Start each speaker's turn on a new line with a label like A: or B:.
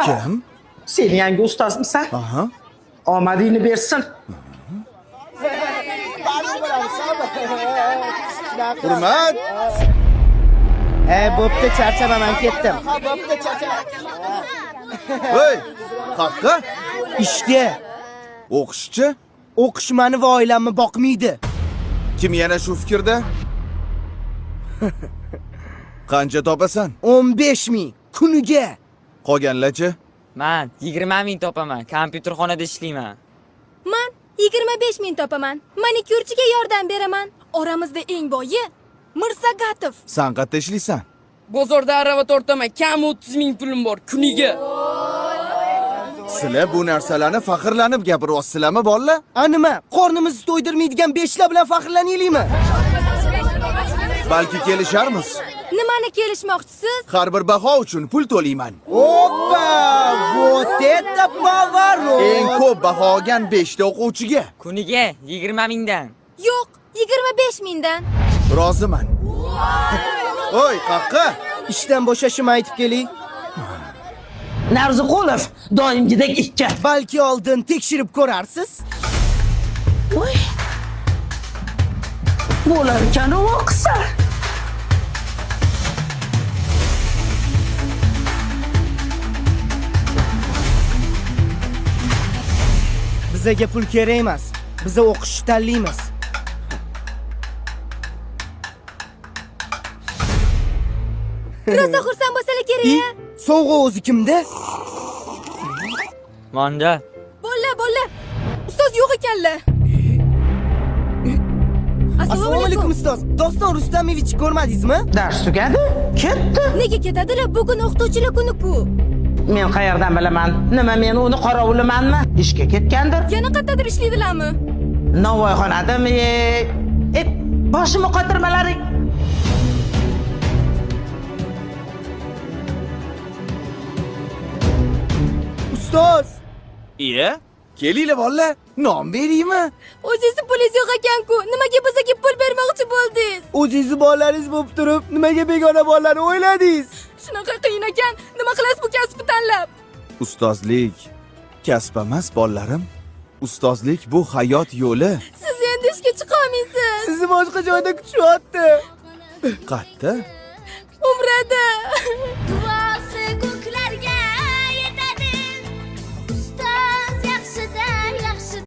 A: Kim?
B: Sen yangi ustozmisan?
A: Aha.
B: Omadingni bersin.
A: Hurmat.
C: Bo'pti, charchaman, ketdim.
A: Hey, qaqqa?
C: Ishga.
A: O'qishchi?
C: O'qish meni va oilamni boqmaydi.
A: Kim yana shu fikrda? Qancha topasan?
C: 15 ming kuniga.
A: Qolganlarchi?
D: Men 20 ming topaman. Kompyuterxonada ishlayman.
E: Men 25 ming topaman. Manikyurchiga yordam beraman. Oramizda eng boyi Mirsagatov.
A: Sen qayerda ishlaysan?
F: Bozorda arava tortaman. Kam 30 ming pulim bor kuniga.
A: Sizlar bu narsalarni faxrlanib gapiryapsizlarmi, bolalar?
C: Nima? Qornimizni to'ydirmaydigan beshlar bilan faxrlanaylikmi?
A: Balki kelisharmiz.
E: Nimani kelishmoqchisiz?
A: Har bir baho uchun pul to'layman.
C: Oppa! Вот это поворот!
A: Eng ko'p baho olgan 5 ta o'quvchiga
D: Kuniga 20 mingdan.
E: Yo'q, 25 mingdan.
A: roziman. Oy, qaqqa?
C: Ishdan bo'shashimni aytib keling.
B: Narziqulov doimgidek ikki.
C: Balki oldin tekshirib ko'rarsiz.
B: Voy. Bo'lar ekan o'qisa.
C: Bizga pul kerak emas. Biz o'qishni tanlaymiz.
E: Rosa xursand bo'lsalar kerak-a?
C: Sovg'a o'zi kimda?
D: Manda.
E: Bo'lla. Ustoz yo'q ekanlar.
C: Assalomu alaykum ustoz. Doston Rustamovich ko'rmadingizmi?
B: Dars tugadi, ketdi.
E: Nega ketadilar? Bugun o'qituvchilar kuni-ku.
B: Men qayerdan bilaman? Nima men uni qorovulimanmi? Ishga ketgandir.
E: Yana qayerdadir ishlaydilarmi?
B: Novvoyxonadami? Boshimni qotirmalaring.
C: Ustoz,
A: Iya? Kelinglar bolalar, non beraymi?
E: O'zingizni pulingiz yo'q ekan-ku. Nimaga bizga pul bermoqchi bo'ldingiz?
C: o'zingizni bolalaringiz bo'lib turib, nimaga begona bolalarni o'yladingiz?
E: Shunaqa qiyin ekan. Nima qilasiz bu kasbni tanlab?
A: Ustozlik kasb emas, bolalarim. Ustozlik bu hayot yo'li.
E: Siz endi ishga chiqa olmaysiz.
C: Sizni boshqa joyda kutishyapti.
A: Qayerda?
E: Umrada.